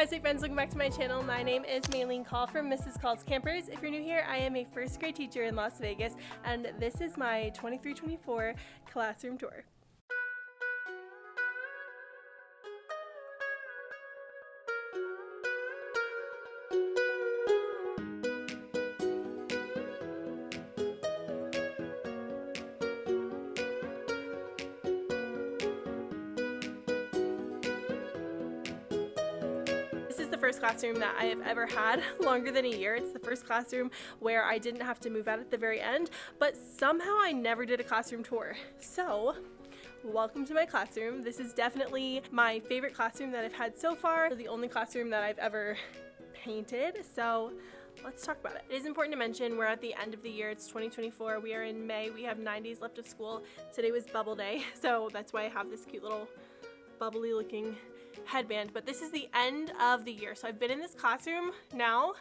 Hi Sight friends, welcome back to my channel. My name is Maylene Call from Mrs. Call's Campers. If you're new here, I am a first grade teacher in Las Vegas, and this is my 23-24 classroom tour. This is the first classroom that I have ever had longer than a year. It's the first classroom where I didn't have to move out at the very end, but somehow I never did a classroom tour. So, welcome to my classroom. This is definitely my favorite classroom that I've had so far. The only classroom that I've ever painted. So, let's talk about it. It is important to mention we're at the end of the year. It's 2024. We are in May. We have 9 days left of school. Today was bubble day, so that's why I have this cute little bubbly looking headband. But this is the end of the year. So I've been in this classroom now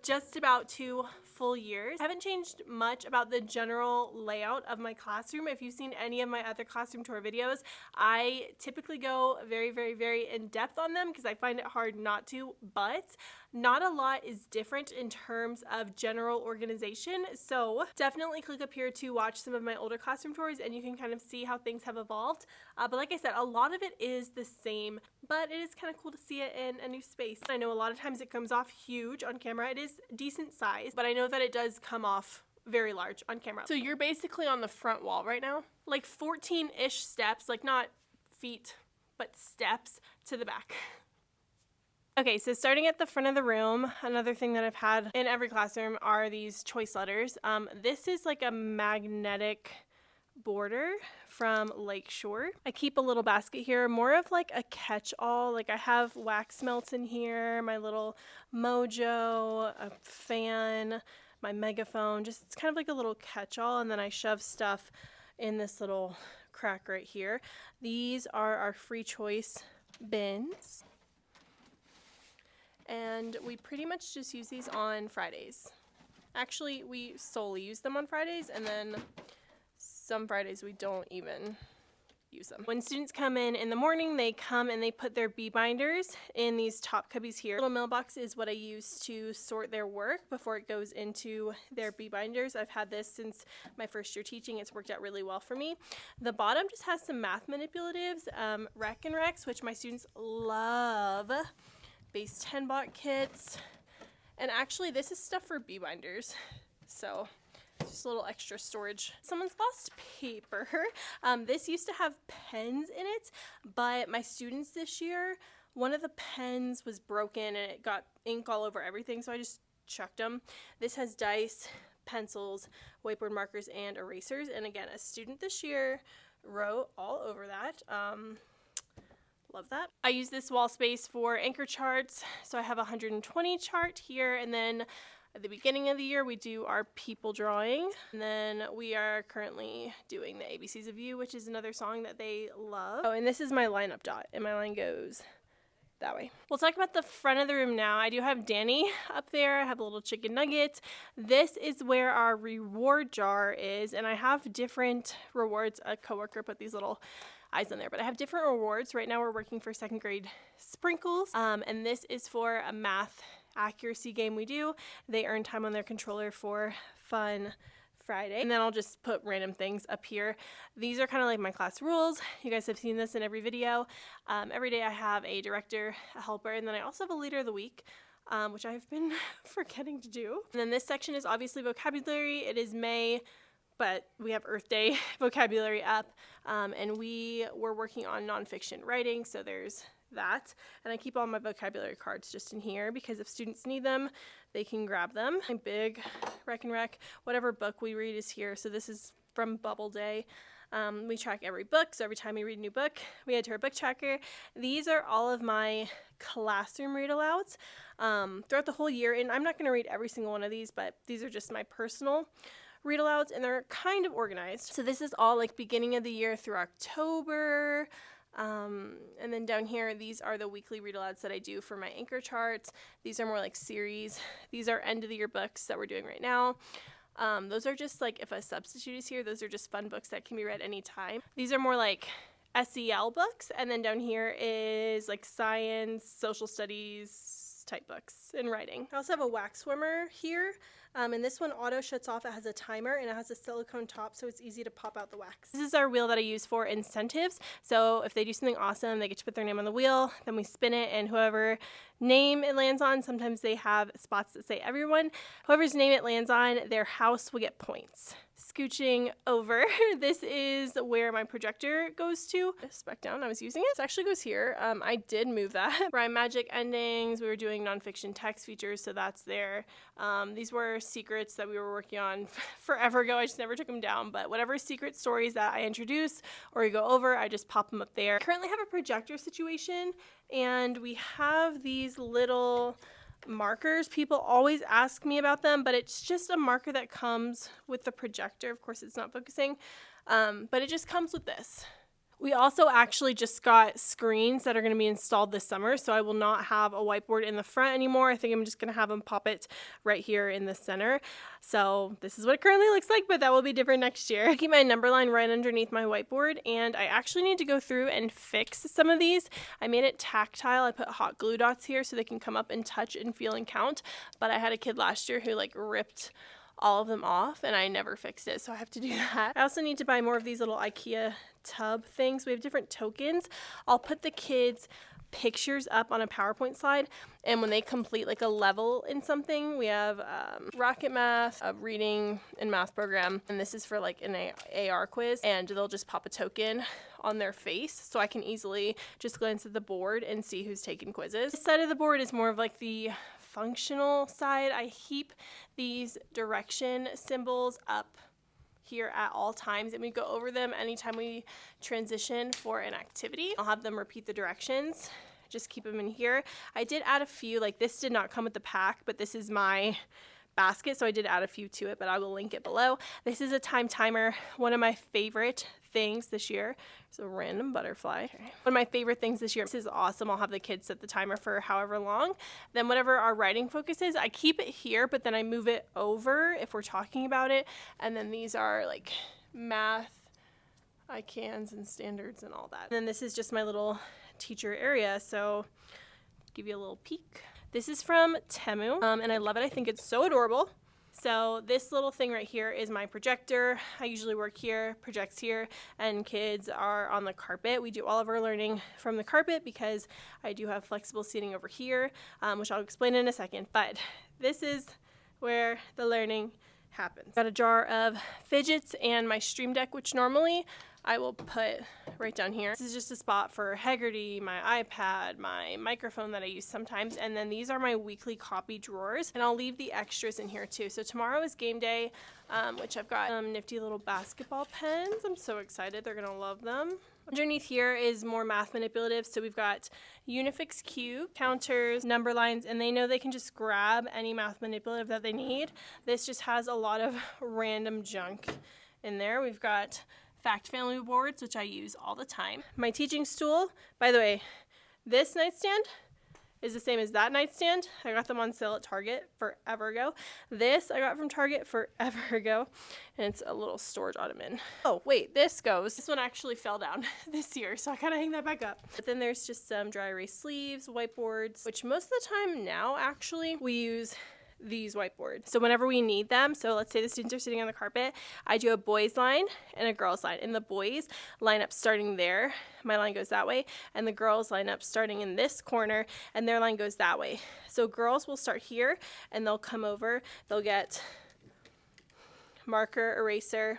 just about 2 full years. I haven't changed much about the general layout of my classroom. If you've seen any of my other classroom tour videos, I typically go very in depth on them because I find it hard not to, but not a lot is different in terms of general organization. So definitely click up here to watch some of my older classroom tours and you can kind of see how things have evolved. But like I said, a lot of it is the same, but it is kind of cool to see it in a new space. I know a lot of times it comes off huge on camera. It is decent size, but I know that it does come off very large on camera. So you're basically on the front wall right now, like 14-ish steps, like not feet, but steps to the back. Okay, so starting at the front of the room, another thing that I've had in every classroom are these choice letters. This is like a magnetic border from Lakeshore. I keep a little basket here, more of like a catch-all. Like I have wax melts in here, my little mojo, a fan, my megaphone, just it's kind of like a little catch-all, and then I shove stuff in this little crack right here. These are our free choice bins. And we pretty much just use these on Fridays. Actually, we solely use them on Fridays, and then some Fridays we don't even use them. When students come in the morning, they come and they put their bee binders in these top cubbies here. Little mailbox is what I use to sort their work before it goes into their bee binders. I've had this since my first year teaching. It's worked out really well for me. The bottom just has some math manipulatives, rec and recs, which my students love. Base 10 bot kits, and actually this is stuff for bee binders, so just a little extra storage. Someone's lost paper. This used to have pens in it, but my students this year, one of the pens was broken and it got ink all over everything, so I just chucked them. This has dice, pencils, whiteboard markers, and erasers, and again, a student this year wrote all over that. Love that. I use this wall space for anchor charts. So I have a 120 chart here, and then at the beginning of the year we do our people drawing, and then we are currently doing the ABCs of You, which is another song that they love. Oh, and this is my lineup dot, and my line goes that way. We'll talk about the front of the room now. I do have Danny up there. I have a little chicken nugget. This is where our reward jar is, and I have different rewards. A coworker put these little eyes on there, but I have different rewards. Right now we're working for 2nd grade sprinkles, and this is for a math accuracy game we do. They earn time on their controller for Fun Friday, and then I'll just put random things up here. These are kind of like my class rules. You guys have seen this in every video. Every day I have a director, a helper, and then I also have a leader of the week, which I've been forgetting to do. And then this section is obviously vocabulary. It is May, but we have Earth Day vocabulary up, and we were working on nonfiction writing, so there's that. And I keep all my vocabulary cards just in here because if students need them, they can grab them. My big rec and rec, whatever book we read is here. So this is from Bubble Day. We track every book, so every time we read a new book, we add to our book tracker. These are all of my classroom read alouds throughout the whole year, and I'm not going to read every single one of these, but these are just my personal read alouds, and they're kind of organized. So this is all like beginning of the year through October, and then down here these are the weekly read alouds that I do for my anchor charts. These are more like series. These are end of the year books that we're doing right now. Those are just like, if a substitute is here, those are just fun books that can be read anytime. These are more like SEL books, and then down here is like science, social studies type books and writing. I also have a wax swimmer here, and this one auto shuts off. It has a timer and it has a silicone top, so it's easy to pop out the wax. This is our wheel that I use for incentives. So if they do something awesome, they get to put their name on the wheel, then we spin it, and whoever name it lands on, sometimes they have spots that say everyone, whoever's name it lands on, their house will get points. Scooching over, this is where my projector goes to. Just back down, I was using it. It actually goes here. I did move that. Rhyme Magic endings, we were doing nonfiction text features, so that's there. These were secrets that we were working on forever ago. I just never took them down, but whatever secret stories that I introduce or we go over, I just pop them up there. I currently have a projector situation, and we have these little markers. People always ask me about them, but it's just a marker that comes with the projector. Of course, it's not focusing, but it just comes with this. We also actually just got screens that are going to be installed this summer, so I will not have a whiteboard in the front anymore. I think I'm just going to have them pop it right here in the center. So this is what it currently looks like, but that will be different next year. I keep my number line right underneath my whiteboard, and I actually need to go through and fix some of these. I made it tactile. I put hot glue dots here so they can come up and touch and feel and count, but I had a kid last year who like ripped all of them off, and I never fixed it, so I have to do that. I also need to buy more of these little IKEA tub things. We have different tokens. I'll put the kids' pictures up on a PowerPoint slide, and when they complete like a level in something, we have Rocket Math, a reading and math program, and this is for like an AR quiz, and they'll just pop a token on their face, so I can easily just glance at the board and see who's taking quizzes. This side of the board is more of like the functional side. I keep these direction symbols up here at all times, and we go over them anytime we transition for an activity. I'll have them repeat the directions. Just keep them in here. I did add a few, like this did not come with the pack, but this is my basket, so I did add a few to it, but I will link it below. This is a time timer. One of my favorite things this year. It's a random butterfly. Okay. One of my favorite things this year. This is awesome. I'll have the kids set the timer for however long. Then whatever our writing focus is, I keep it here, but then I move it over if we're talking about it. And then these are like math, ICANs and standards and all that. And then this is just my little teacher area. So give you a little peek. This is from Temu, and I love it. I think it's so adorable. So this little thing right here is my projector. I usually work here, projects here, and kids are on the carpet. We do all of our learning from the carpet because I do have flexible seating over here, which I'll explain in a second. But this is where the learning happens. Got a jar of fidgets and my Stream Deck, which normally I will put right down here. This is just a spot for Haggerty, my iPad, my microphone that I use sometimes, and then these are my weekly copy drawers, and I'll leave the extras in here too. So tomorrow is game day, which I've got some nifty little basketball pens. I'm so excited. They're gonna love them. Underneath here is more math manipulative. So we've got Unifix cube, counters, number lines, and they know they can just grab any math manipulative that they need. This just has a lot of random junk in there. We've got fact family boards, which I use all the time. My teaching stool, by the way, this nightstand is the same as that nightstand. I got them on sale at Target forever ago. This I got from Target forever ago, and it's a little storage ottoman. Oh wait, this one actually fell down this year, so I gotta hang that back up. But then there's just some dry erase sleeves, whiteboards, which most of the time now actually we use these whiteboards. So whenever we need them, so let's say the students are sitting on the carpet, I do a boys line and a girls line, and the boys line up starting there, my line goes that way, and the girls line up starting in this corner and their line goes that way. So girls will start here and they'll come over, they'll get marker, eraser,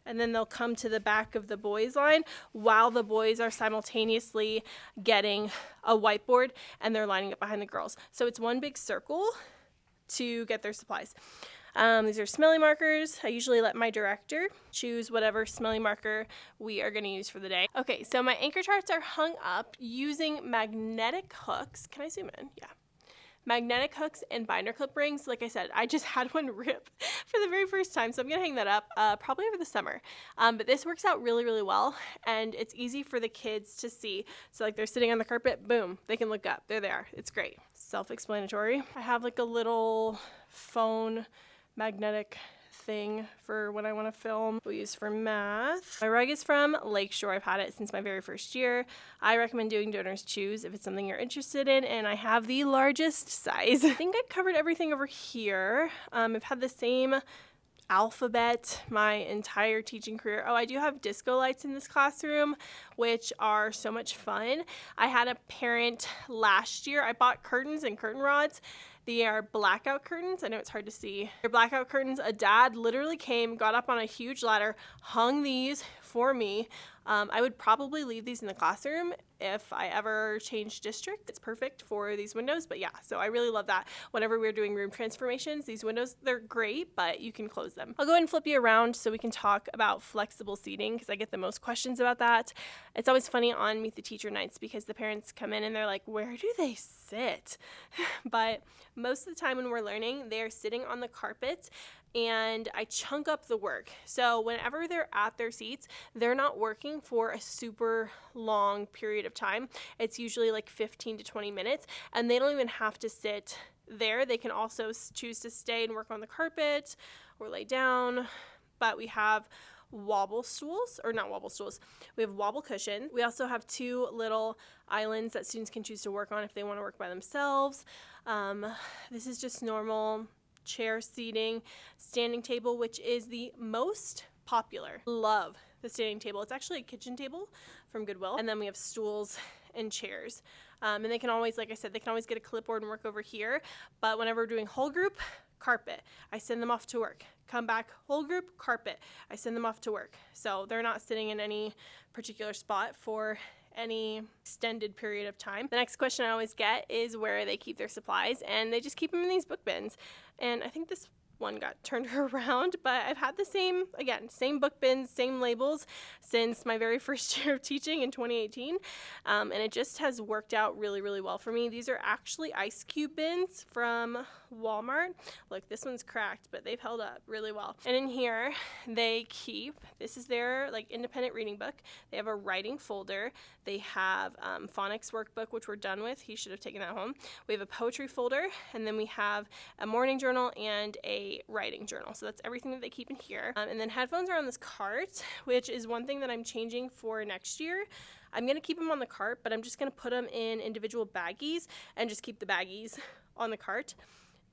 and then they'll come to the back of the boys line while the boys are simultaneously getting a whiteboard and they're lining up behind the girls. So it's one big circle to get their supplies. These are smelly markers. I usually let my director choose whatever smelly marker we are going to use for the day. Okay, so my anchor charts are hung up using magnetic hooks. Can I zoom in? Yeah. Magnetic hooks and binder clip rings. Like I said, I just had one rip for the very first time, so I'm gonna hang that up probably over the summer. But this works out really, really well, and it's easy for the kids to see. So like they're sitting on the carpet, boom, they can look up. There they are. It's great. Self-explanatory. I have like a little phone magnetic thing for when I want to film. We use for math. My rug is from Lakeshore. I've had it since my very first year. I recommend doing Donors Choose if it's something you're interested in, and I have the largest size. I think I covered everything over here. I've had the same alphabet my entire teaching career. Oh, I do have disco lights in this classroom, which are so much fun. I had a parent last year. I bought curtains and curtain rods. They are blackout curtains. I know it's hard to see. They're blackout curtains. A dad literally came, got up on a huge ladder, hung these for me. I would probably leave these in the classroom if I ever change district. It's perfect for these windows, but yeah, so I really love that. Whenever we're doing room transformations, these windows, they're great, but you can close them. I'll go ahead and flip you around so we can talk about flexible seating because I get the most questions about that. It's always funny on Meet the Teacher nights because the parents come in and they're like, where do they sit? But most of the time when we're learning, they're sitting on the carpet, and I chunk up the work. So whenever they're at their seats, they're not working for a super long period of time. It's usually like 15 to 20 minutes, and they don't even have to sit there. They can also choose to stay and work on the carpet or lay down. But we have wobble stools, or not wobble stools, we have wobble cushions. We also have 2 little islands that students can choose to work on if they want to work by themselves. This is just normal chair seating. Standing table, which is the most popular. Love the standing table. It's actually a kitchen table from Goodwill. And then we have stools and chairs. And they can always, like I said, they can always get a clipboard and work over here. But whenever we're doing whole group, carpet, I send them off to work. Come back, whole group, carpet, I send them off to work. So they're not sitting in any particular spot for any extended period of time. The next question I always get is where they keep their supplies, and they just keep them in these book bins. And I think this one got turned around, but I've had the same book bins, same labels since my very first year of teaching in 2018, and it just has worked out really, really well for me. These are actually ice cube bins from Walmart. Look, this one's cracked, but they've held up really well. And in here, they keep, this is their like independent reading book. They have a writing folder. They have phonics workbook, which we're done with. He should have taken that home. We have a poetry folder, and then we have a morning journal and a writing journal. So that's everything that they keep in here. And then headphones are on this cart, which is one thing that I'm changing for next year. I'm going to keep them on the cart, but I'm just going to put them in individual baggies and just keep the baggies on the cart.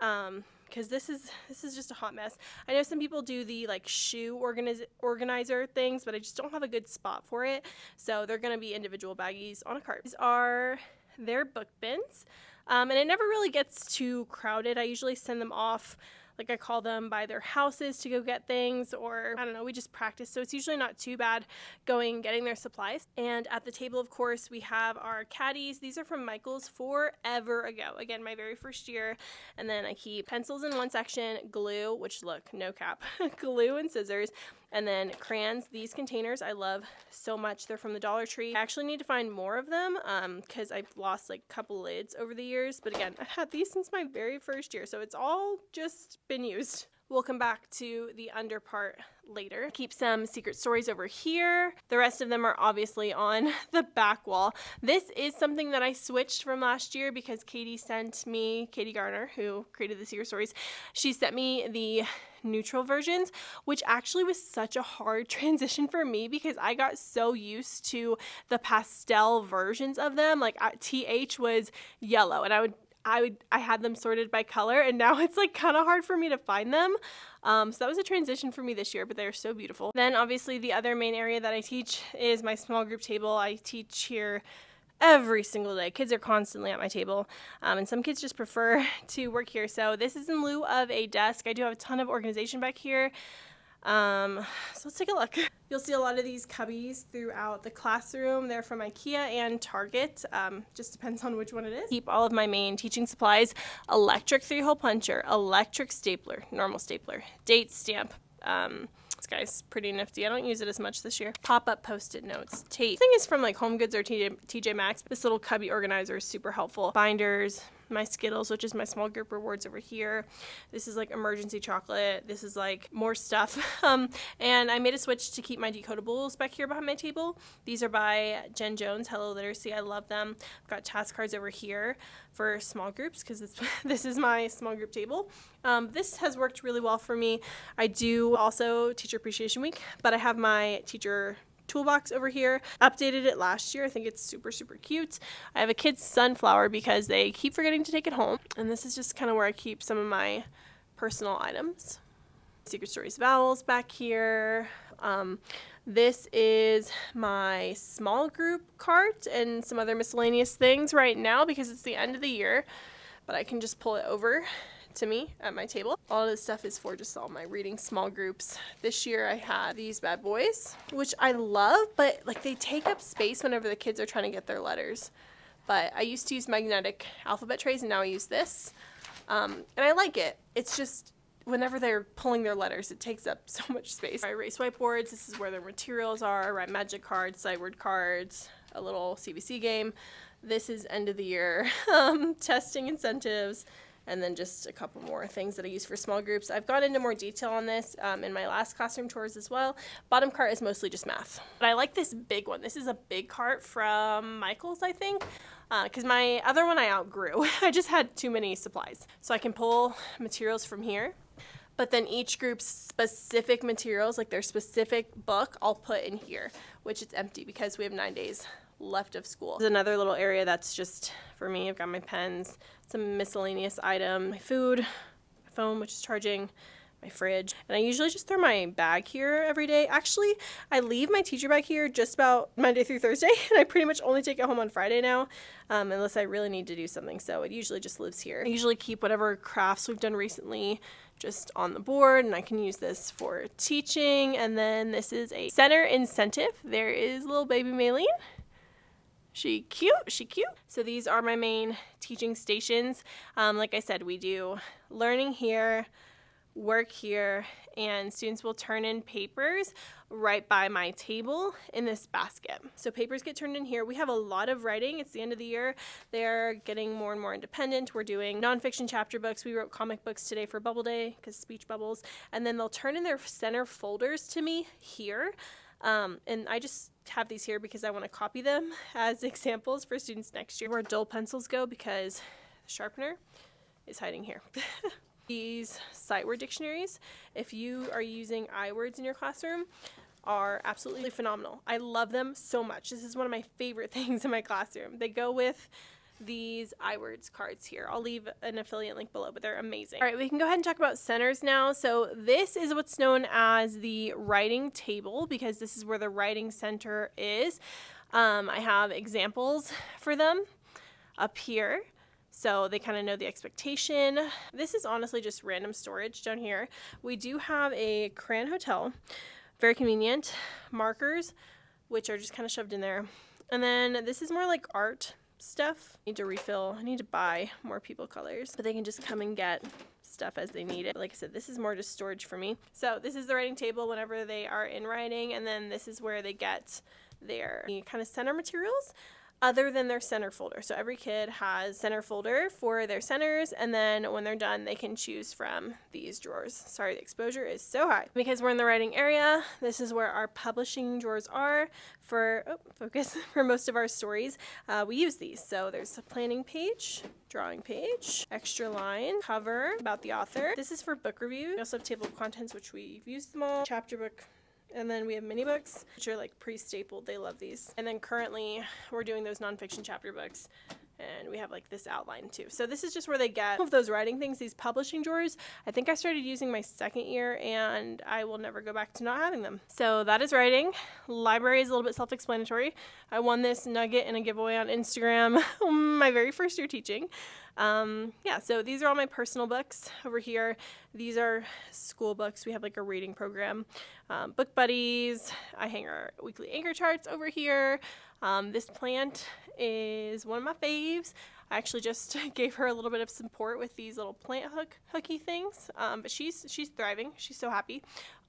Because this is just a hot mess. I know some people do the like shoe organizer things, but I just don't have a good spot for it. So they're going to be individual baggies on a cart. These are their book bins. And it never really gets too crowded. I usually send them off, like I call them by their houses to go get things, or I don't know, we just practice. So it's usually not too bad going and getting their supplies. And at the table, of course, we have our caddies. These are from Michael's forever ago. Again, my very first year. And then I keep pencils in one section, glue, which look, no cap, glue and scissors. And then crayons. These containers I love so much. They're from the Dollar Tree. I actually need to find more of them because I've lost like a couple lids over the years. But again, I've had these since my very first year, so it's all just been used. We'll come back to the under part later. Keep some secret stories over here. The rest of them are obviously on the back wall. This is something that I switched from last year because Katie Garner, who created the secret stories, she sent me the neutral versions, which actually was such a hard transition for me because I got so used to the pastel versions of them. Like TH was yellow, and I had them sorted by color, and now it's like kind of hard for me to find them. So that was a transition for me this year, but they're so beautiful. Then obviously the other main area that I teach is my small group table. I teach here every single day. Kids are constantly at my table, and some kids just prefer to work here. So this is in lieu of a desk. I do have a ton of organization back here. So let's take a look. You'll see a lot of these cubbies throughout the classroom. They're from IKEA and Target. Just depends on which one it is. Keep all of my main teaching supplies: electric 3-hole puncher, electric stapler, normal stapler, date stamp. This guy's pretty nifty. I don't use it as much this year. Pop-up Post-it notes, tape. This thing is from like Home Goods or TJ Maxx. This little cubby organizer is super helpful. Binders, my Skittles, which is my small group rewards over here. This is like emergency chocolate. This is like more stuff. And I made a switch to keep my decodables back here behind my table. These are by Jen Jones, Hello Literacy. I love them. I've got task cards over here for small groups because this is my small group table. This has worked really well for me. I do also Teacher Appreciation Week, but I have my teacher toolbox over here. Updated it last year. I think it's super, super cute. I have a kid's sunflower because they keep forgetting to take it home. And this is just kind of where I keep some of my personal items. Secret Stories Vowels back here. This is my small group cart and some other miscellaneous things right now because it's the end of the year, but I can just pull it over to me at my table. All of this stuff is for just all my reading small groups. This year I had these bad boys, which I love, but like they take up space whenever the kids are trying to get their letters. But I used to use magnetic alphabet trays and now I use this. And I like it. It's just whenever they're pulling their letters, it takes up so much space. I erase whiteboards. This is where their materials are. I write magic cards, sight word cards, a little CBC game. This is end of the year testing incentives. And then just a couple more things that I use for small groups. I've gone into more detail on this in my last classroom tours as well. Bottom cart is mostly just math. But I like this big one. This is a big cart from Michael's, I think, because my other one I outgrew. I just had too many supplies. So I can pull materials from here. But then each group's specific materials, like their specific book, I'll put in here, which is empty because we have 9 days left of school. There's another little area that's just for me. I've got my pens, some miscellaneous item, my food, my phone, which is charging, my fridge. And I usually just throw my bag here every day. Actually, I leave my teacher bag here just about Monday through Thursday, and I pretty much only take it home on Friday now, unless I really need to do something. So it usually just lives here. I usually keep whatever crafts we've done recently just on the board, and I can use this for teaching. And then this is a center incentive. There is little baby Maylene. She cute. So these are my main teaching stations. Like I said, we do learning here, work here, and students will turn in papers right by my table in this basket. So papers get turned in here. We have a lot of writing. It's the end of the year. They're getting more and more independent. We're doing nonfiction chapter books. We wrote comic books today for Bubble Day because speech bubbles. And then they'll turn in their center folders to me here. And I just have these here because I want to copy them as examples for students next year. Where dull pencils go because the sharpener is hiding here. These sight word dictionaries, if you are using Eyewords in your classroom, are absolutely phenomenal. I love them so much. This is one of my favorite things in my classroom. They go with these Eyewords cards here. I'll leave an affiliate link below, but they're amazing. All right, we can go ahead and talk about centers now. So this is what's known as the writing table because this is where the writing center is. I have examples for them up here, so they kind of know the expectation. This is honestly just random storage down here. We do have a crayon hotel, very convenient. Markers, which are just kind of shoved in there. And then this is more like art stuff. I need to refill. I need to buy more people colors, but they can just come and get stuff as they need it. Like I said, this is more just storage for me. So this is the writing table whenever they are in writing, and then this is where they get their kind of center materials other than their center folder. So every kid has center folder for their centers, and then when they're done, they can choose from these drawers. Sorry, the exposure is so high. Because we're in the writing area, this is where our publishing drawers are for, for most of our stories. We use these. So there's a planning page, drawing page, extra line, cover about the author. This is for book review. We also have table of contents, which we've used them all, chapter book. And then we have mini books, which are like pre-stapled. They love these. And then currently we're doing those nonfiction chapter books. And we have like this outline too. So this is just where they get all of those writing things, these publishing drawers. I think I started using my second year and I will never go back to not having them. So that is writing. Library is a little bit self-explanatory. I won this nugget in a giveaway on Instagram my very first year teaching. Yeah, so these are all my personal books over here. These are school books. We have like a reading program. Book buddies. I hang our weekly anchor charts over here. This plant is one of my faves. I actually just gave her a little bit of support with these little plant hooky things. But she's thriving. She's so happy.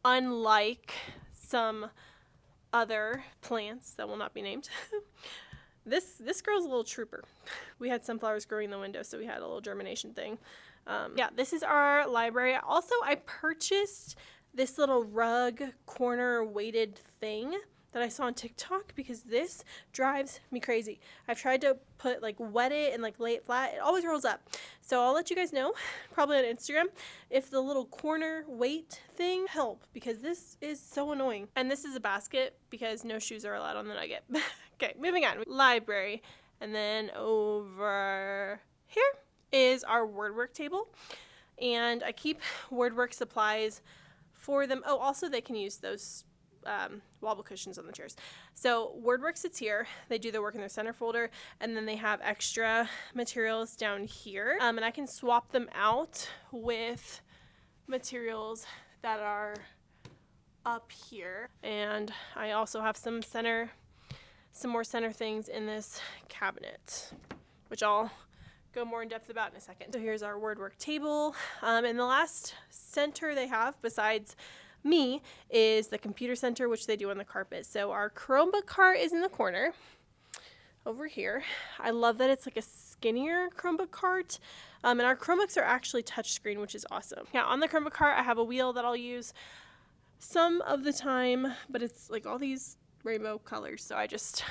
Unlike some other plants that will not be named. This girl's a little trooper. We had sunflowers growing in the window, so we had a little germination thing. Yeah, this is our library. Also, I purchased this little rug corner weighted thing that I saw on TikTok because this drives me crazy. I've tried to wet it and lay it flat. It always rolls up. So I'll let you guys know, probably on Instagram, if the little corner weight thing help, because this is so annoying. And this is a basket because no shoes are allowed on the Nugget. Okay, moving on. Library. And then over here is our WordWork table. And I keep WordWork supplies for them. Oh, also they can use those wobble cushions on the chairs. So WordWork sits here. They do their work in their center folder, and then they have extra materials down here. And I can swap them out with materials that are up here. And I also have some more center things in this cabinet, which I'll go more in depth about in a second. So here's our WordWork table. And the last center they have, besides me, is the computer center, which they do on the carpet. So our Chromebook cart is in the corner over here. I love that it's like a skinnier Chromebook cart. And our Chromebooks are actually touchscreen, which is awesome. Yeah, on the Chromebook cart, I have a wheel that I'll use some of the time, but it's like all these rainbow colors. So I just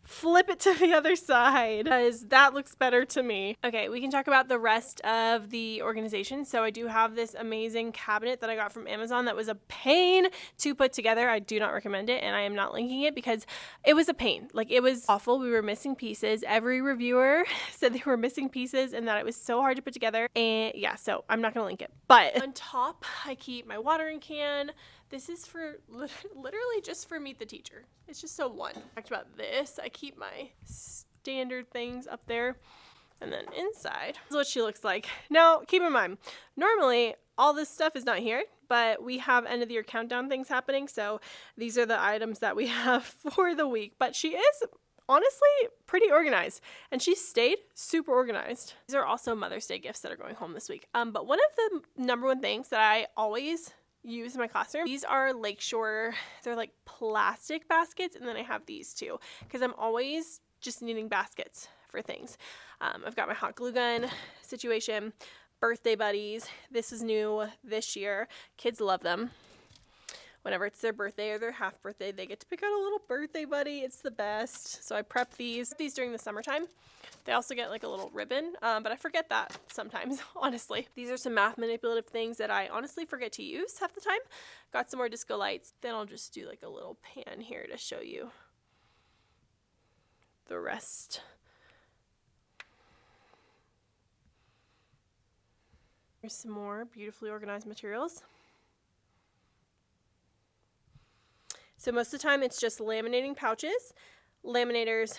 flip it to the other side because that looks better to me. Okay, we can talk about the rest of the organization. So I do have this amazing cabinet that I got from Amazon that was a pain to put together. I do not recommend it, and I am not linking it because it was a pain. It was awful. We were missing pieces. Every reviewer said they were missing pieces and that it was so hard to put together. And yeah, so I'm not gonna link it. But on top, I keep my watering can. This is for literally just for Meet the Teacher. It's just so one. Talked about this. I keep my standard things up there. And then inside is what she looks like. Now, keep in mind, normally all this stuff is not here, but we have end of the year countdown things happening. So these are the items that we have for the week. But she is honestly pretty organized, and she stayed super organized. These are also Mother's Day gifts that are going home this week. But one of the number one things that I always use in my classroom, these are Lakeshore, they're like plastic baskets, and then I have these too because I'm always just needing baskets for things. I've got my hot glue gun situation, birthday buddies. This is new this year. Kids love them. Whenever it's their birthday or their half birthday, they get to pick out a little birthday buddy. It's the best. So I prep these during the summertime. They also get like a little ribbon, but I forget that sometimes, honestly. These are some math manipulative things that I honestly forget to use half the time. Got some more disco lights. Then I'll just do like a little pan here to show you the rest. Here's some more beautifully organized materials. So most of the time it's just laminating pouches, laminators,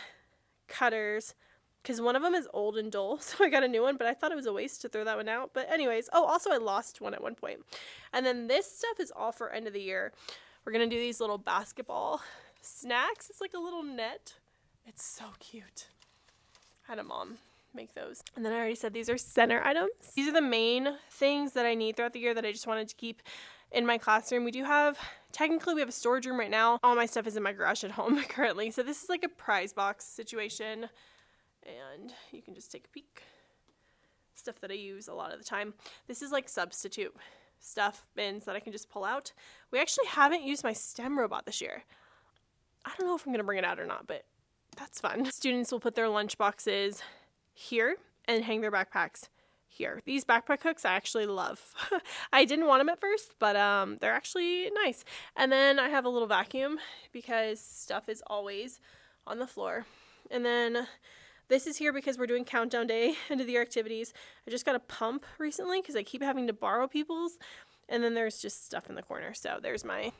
cutters, because one of them is old and dull, so I got a new one, but I thought it was a waste to throw that one out. But anyways, oh, also I lost one at one point. And then this stuff is all for end of the year. We're going to do these little basketball snacks. It's like a little net. It's so cute. I had a mom make those. And then I already said these are center items. These are the main things that I need throughout the year that I just wanted to keep in my classroom. We have a storage room right now. All my stuff is in my garage at home currently. So this is like a prize box situation. And you can just take a peek. Stuff that I use a lot of the time. This is like substitute stuff, bins that I can just pull out. We actually haven't used my STEM robot this year. I don't know if I'm going to bring it out or not, but that's fun. Students will put their lunch boxes here and hang their backpacks here. These backpack hooks I actually love. I didn't want them at first, but they're actually nice. And then I have a little vacuum because stuff is always on the floor. And then this is here because we're doing countdown day, end of the year activities. I just got a pump recently because I keep having to borrow people's. And then there's just stuff in the corner. So there's my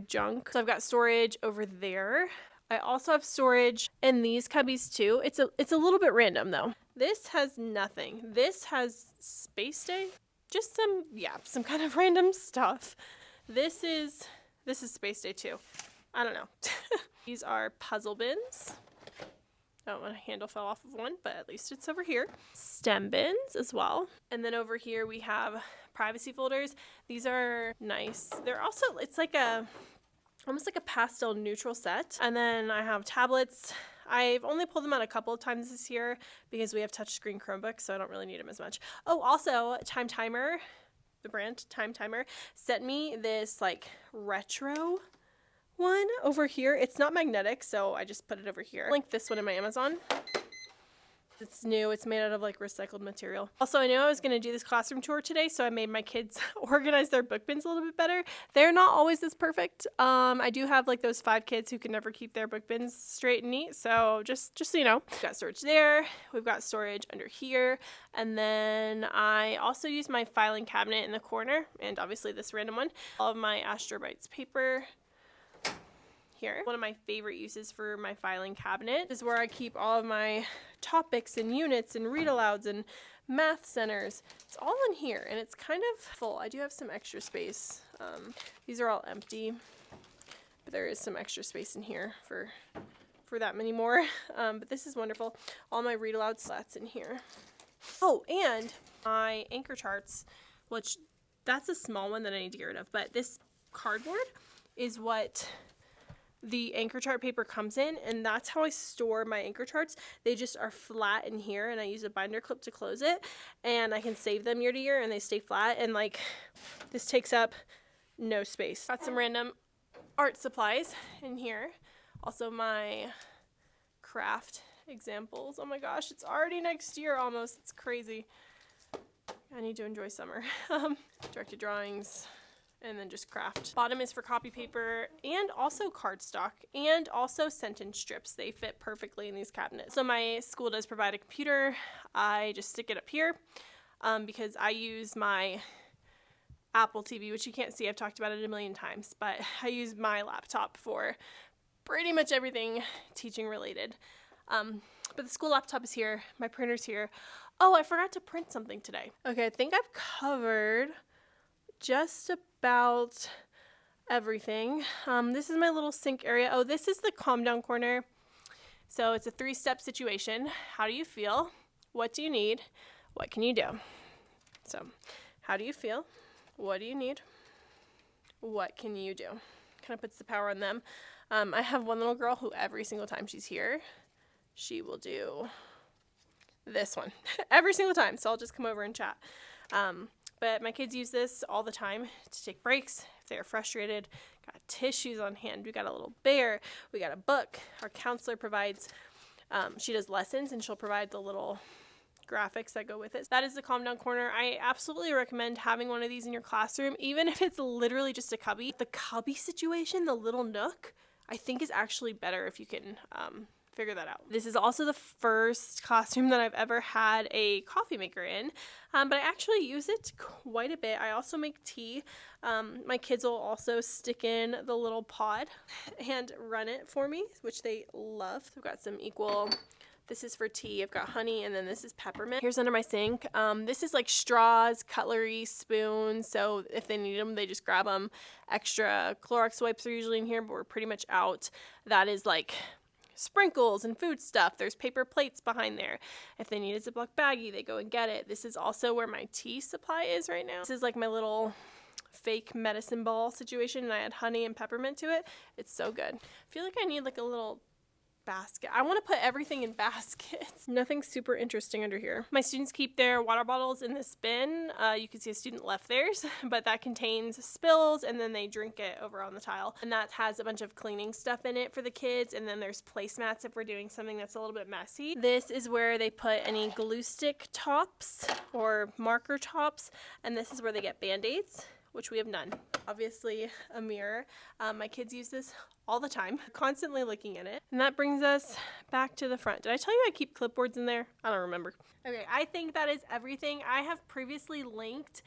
junk. So I've got storage over there. I also have storage in these cubbies too. It's a little bit random though. This has nothing. This has Space Day. Just some kind of random stuff. This is Space Day too. I don't know. These are puzzle bins. Oh, my handle fell off of one, but at least it's over here. STEM bins as well. And then over here we have privacy folders. These are nice. They're also, it's like almost like a pastel neutral set. And then I have tablets. I've only pulled them out a couple of times this year because we have touchscreen Chromebooks, so I don't really need them as much. Oh, also, Time Timer, the brand Time Timer, sent me this like retro one over here. It's not magnetic, so I just put it over here. I'll link this one in my Amazon. It's new. It's made out of like recycled material. Also, I knew I was going to do this classroom tour today, so I made my kids organize their book bins a little bit better. They're not always this perfect. I do have like those 5 kids who can never keep their book bins straight and neat, so just so you know. We've got storage there. We've got storage under here. And then I also use my filing cabinet in the corner, and obviously this random one. All of my Astrobites paper here. One of my favorite uses for my filing cabinet is where I keep all of my topics and units and read alouds and math centers. It's all in here and it's kind of full. I do have some extra space. These are all empty, but there is some extra space in here for that many more. But this is wonderful. All my read aloud slats in here. Oh, and my anchor charts, which that's a small one that I need to get rid of, but this cardboard is what the anchor chart paper comes in, and that's how I store my anchor charts. They just are flat in here, and I use a binder clip to close it, and I can save them year to year, and they stay flat, and like this takes up no space. Got some random art supplies in here. Also my craft examples. Oh my gosh, it's already next year almost. It's crazy. I need to enjoy summer. Directed drawings. And then just craft. Bottom is for copy paper and also cardstock and also sentence strips. They fit perfectly in these cabinets. So my school does provide a computer. I just stick it up here because I use my Apple TV, which you can't see. I've talked about it a million times, but I use my laptop for pretty much everything teaching related. But the school laptop is here. My printer's here. Oh, I forgot to print something today. Okay, I think I've covered just about everything. This is my little sink area. Oh, this is the calm down corner. So it's a 3-step situation. How do you feel? What do you need? What can you do? So how do you feel? What do you need? What can you do? Kind of puts the power on them. I have one little girl who every single time she's here, she will do this one every single time. So I'll just come over and chat. But my kids use this all the time to take breaks if they're frustrated. Got tissues on hand. We got a little bear. We got a book. Our counselor provides, she does lessons and she'll provide the little graphics that go with it. That is the calm down corner. I absolutely recommend having one of these in your classroom, even if it's literally just a cubby. The cubby situation, the little nook, I think is actually better if you can figure that out. This is also the first classroom that I've ever had a coffee maker in, but I actually use it quite a bit. I also make tea. My kids will also stick in the little pod and run it for me, which they love. I've got some equal, this is for tea. I've got honey, and then this is peppermint. Here's under my sink. This is like straws, cutlery, spoons, so if they need them, they just grab them. Extra Clorox wipes are usually in here, but we're pretty much out. That is like sprinkles and food stuff. There's paper plates behind there. If they need a Ziploc baggie, they go and get it. This is also where my tea supply is right now. This is like my little fake medicine ball situation, and I add honey and peppermint to it. It's so good. I feel like I need like a little basket. I want to put everything in baskets. Nothing super interesting under here. My students keep their water bottles in this bin. You can see a student left theirs, but that contains spills, and then they drink it over on the tile. And that has a bunch of cleaning stuff in it for the kids, and then there's placemats if we're doing something that's a little bit messy. This is where they put any glue stick tops or marker tops, and this is where they get Band-Aids, which we have none. Obviously a mirror. My kids use this all the time, constantly looking at it. And that brings us back to the front. Did I tell you I keep clipboards in there? I don't remember. Okay, I think that is everything. I have previously linked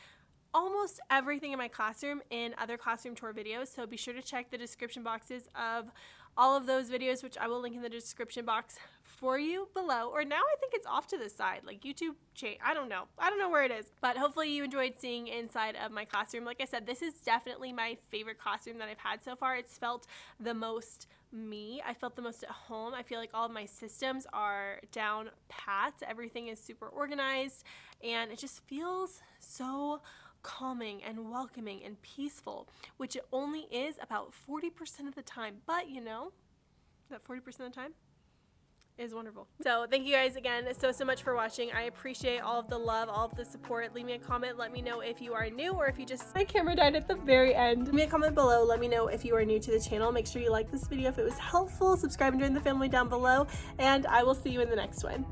almost everything in my classroom in other classroom tour videos, so be sure to check the description boxes of all of those videos, which I will link in the description box for you below. Or now I think it's off to the side, like YouTube change. I don't know where it is, but hopefully you enjoyed seeing inside of my classroom. Like I said, this is definitely my favorite classroom that I've had so far. It's felt the most me. I felt the most at home. I feel like all of my systems are down pat. Everything is super organized, and it just feels so calming and welcoming and peaceful, which it only is about 40% of the time. But you know, that 40% of the time, is wonderful. So thank you guys again so much for watching. I appreciate all of the love, all of the support. Leave me a comment. Let me know if you are new or if you just... My camera died at the very end. Leave me a comment below. Let me know if you are new to the channel. Make sure you like this video if it was helpful. Subscribe and join the family down below. And I will see you in the next one.